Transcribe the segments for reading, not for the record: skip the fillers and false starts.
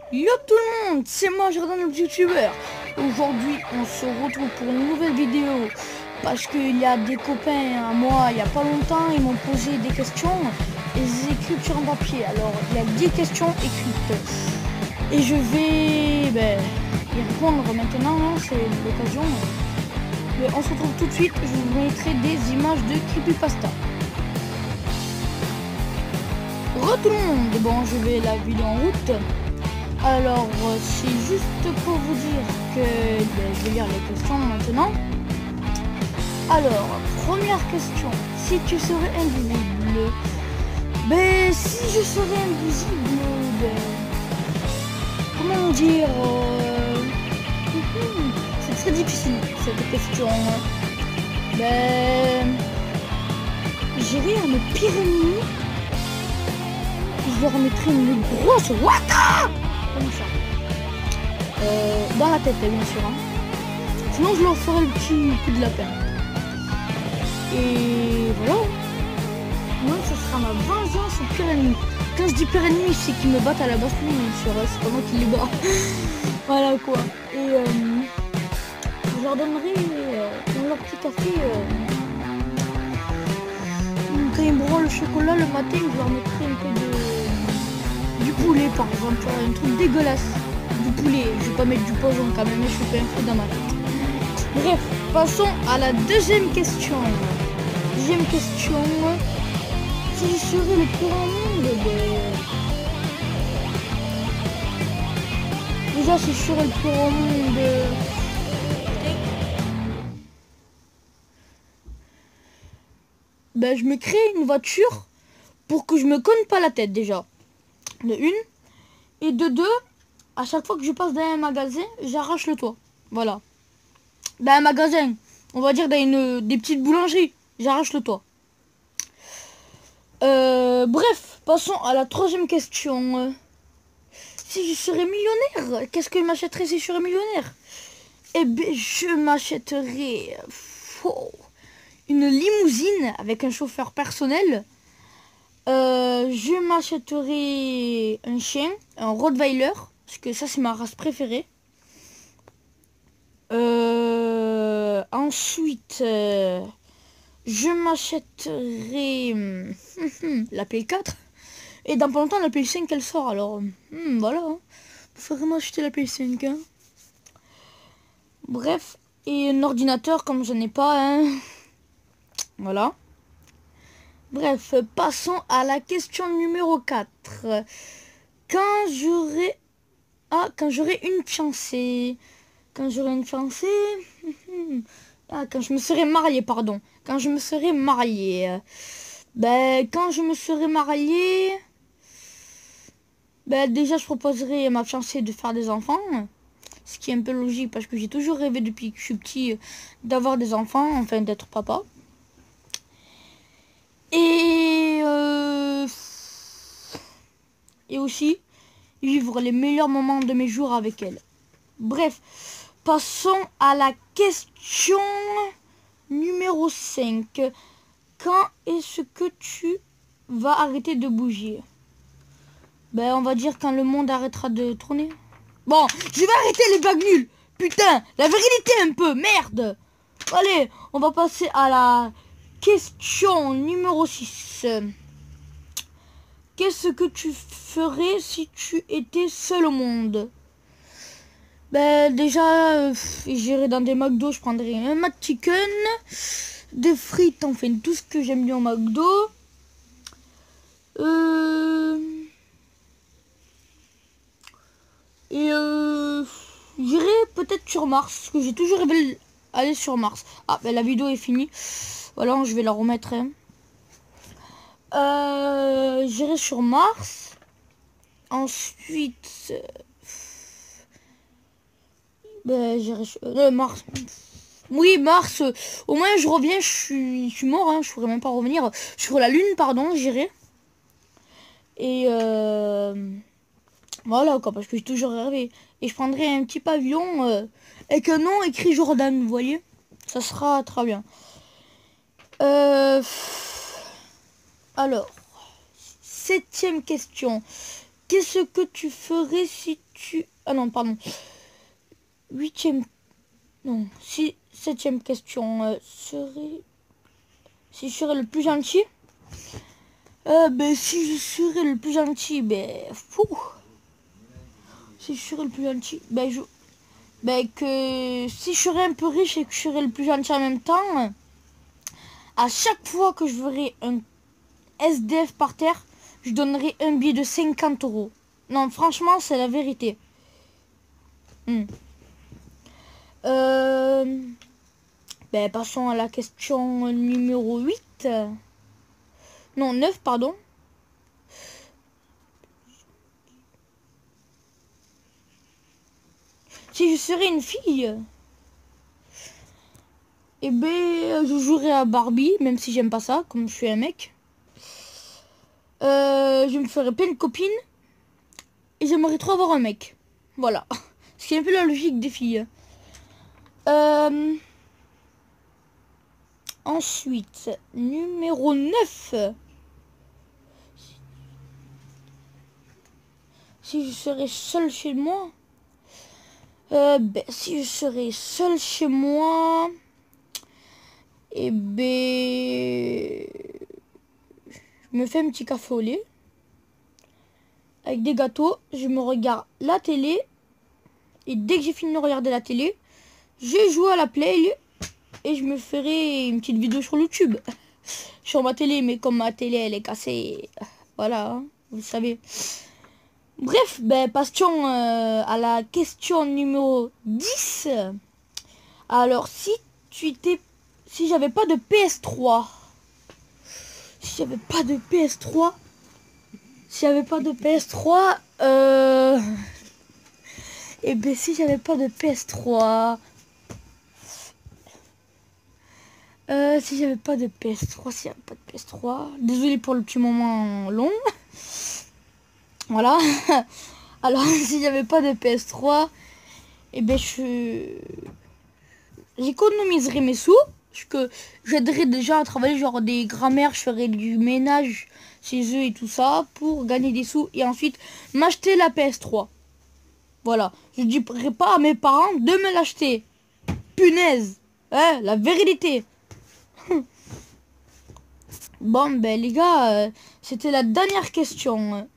Yo tout le monde, c'est moi Jordan le youtubeur. Aujourd'hui on se retrouve pour une nouvelle vidéo parce qu'il y a des copains à moi il y a pas longtemps, ils m'ont posé des questions et j'ai écrit sur un papier. Alors il y a 10 questions écrites et je vais y répondre maintenant, hein, c'est l'occasion. Mais on se retrouve tout de suite, je vous mettrai des images de creepypasta. Re tout le monde, bon je vais la vidéo en route. Alors, c'est juste pour vous dire que je vais lire les questions maintenant. Alors, première question. Si tu serais invisible, si je serais invisible, comment dire, c'est très difficile cette question. J'irais à mes pires ennemis. Je leur mettrais une grosse wata comme ça. Dans la tête, bien sûr. Hein. Sinon, je leur ferai le petit coup de lapin. Et voilà. Moi, ce sera ma vengeance au pire ennemi. Quand je dis pire ennemi, c'est qu'ils me battent à la baston, bien sûr. C'est pas moi qui les bats. Voilà quoi. Et je leur donnerai dans leur petit café. Quand ils boiront le chocolat le matin, je leur mettrai un peu du poulet par exemple, un truc dégueulasse. Du poulet, je vais pas mettre du poison quand même, je fais un truc dans ma tête. Bref, passons à la deuxième question. Deuxième question. Si je serais le plus grand monde, déjà si je serais le plus grand monde, je me crée une voiture pour que je me cogne pas la tête déjà. De une. Et de deux, à chaque fois que je passe dans un magasin, j'arrache le toit. Voilà. Dans un magasin, on va dire dans des petites boulangeries, j'arrache le toit. Bref, passons à la troisième question. Si je serais millionnaire, qu'est-ce que je m'achèterais si je serais millionnaire? Eh bien, je m'achèterais une limousine avec un chauffeur personnel. Je m'achèterai un chien, un Rottweiler, parce que ça c'est ma race préférée. Ensuite, je m'achèterai la PS4. Et dans pas longtemps la PS5 elle sort, alors voilà. Hein. Faut vraiment acheter la PS5. Hein. Bref, et un ordinateur comme je n'ai pas. Hein. Voilà. Bref, passons à la question numéro 4. Quand j'aurai une fiancée. Quand j'aurai une fiancée. Quand je me serai mariée, pardon. Quand je me serai mariée. Quand je me serai mariée. Déjà, je proposerai à ma fiancée de faire des enfants. Ce qui est un peu logique parce que j'ai toujours rêvé depuis que je suis petit d'avoir des enfants, enfin d'être papa. Et aussi vivre les meilleurs moments de mes jours avec elle. Bref, passons à la question numéro 5. Quand est-ce que tu vas arrêter de bouger? On va dire quand le monde arrêtera de tourner. Bon, je vais arrêter les blagues nulles. Putain, la vérité un peu, merde. Allez, on va passer à la question numéro 6. Qu'est-ce que tu ferais si tu étais seul au monde? Déjà, j'irais dans des McDo, je prendrais un McChicken, des frites, enfin tout ce que j'aime bien au McDo. J'irai peut-être sur Mars, parce que j'ai toujours rêvé d'aller sur Mars. Ah, la vidéo est finie. Voilà, je vais la remettre. Hein. J'irai sur Mars. Ensuite, j'irai sur Mars. Oui, Mars. Au moins, je reviens. Je suis mort. Hein, je pourrais même pas revenir. Sur la Lune, pardon, j'irai. Et voilà quoi, parce que j'ai toujours rêvé. Et je prendrai un petit pavillon avec un nom écrit Jordan, vous voyez. Ça sera très bien. Alors, 7e question. Qu'est-ce que tu ferais si tu... Ah non, pardon. Huitième... Non, si... Septième question. Si je serais le plus gentil. Ben, si je serais le plus gentil, ben... Fou. Si je serais le plus gentil, ben, que si je serais un peu riche et que je serais le plus gentil en même temps, à chaque fois que je verrais un SDF par terre, je donnerais un billet de 50 euros. Non, franchement, c'est la vérité. Ben, passons à la question numéro 8. Non, 9, pardon. Si je serais une fille, eh ben, je jouerais à Barbie, même si j'aime pas ça, comme je suis un mec. Je me ferais plein de copines. Et j'aimerais trop avoir un mec. Voilà. Ce qui est un peu la logique des filles. Ensuite, numéro 9. Si je serais seule chez moi. Ben, si je serais seule chez moi. Et ben... Je me fais un petit café au lait. Avec des gâteaux. Je me regarde la télé. Et dès que j'ai fini de regarder la télé, je joue à la play. Et je me ferai une petite vidéo sur YouTube. Sur ma télé, mais comme ma télé elle est cassée. Voilà, hein, vous le savez. Bref, ben passons à la question numéro 10. Alors, si j'avais pas de PS3. Si j'avais pas de PS3. Si j'avais pas de PS3. Et ben si j'avais pas de PS3. Si j'avais pas de PS3, s'il n'y avait pas de PS3. Désolé pour le petit moment long. Voilà. Alors, si j'avais pas de PS3, eh ben j'économiserais mes sous. Que j'aiderais déjà à travailler genre des grands-mères, je ferais du ménage chez eux et tout ça pour gagner des sous et ensuite m'acheter la PS3. Voilà. Je dirais pas à mes parents de me l'acheter. Punaise. Hein, la vérité. Bon, ben les gars, c'était la dernière question.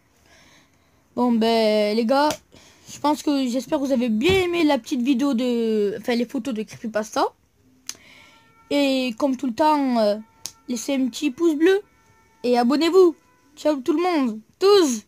Bon, ben les gars, j'espère que vous avez bien aimé la petite vidéo les photos de Creepypasta. Et comme tout le temps, laissez un petit pouce bleu et abonnez-vous. Ciao tout le monde, tous.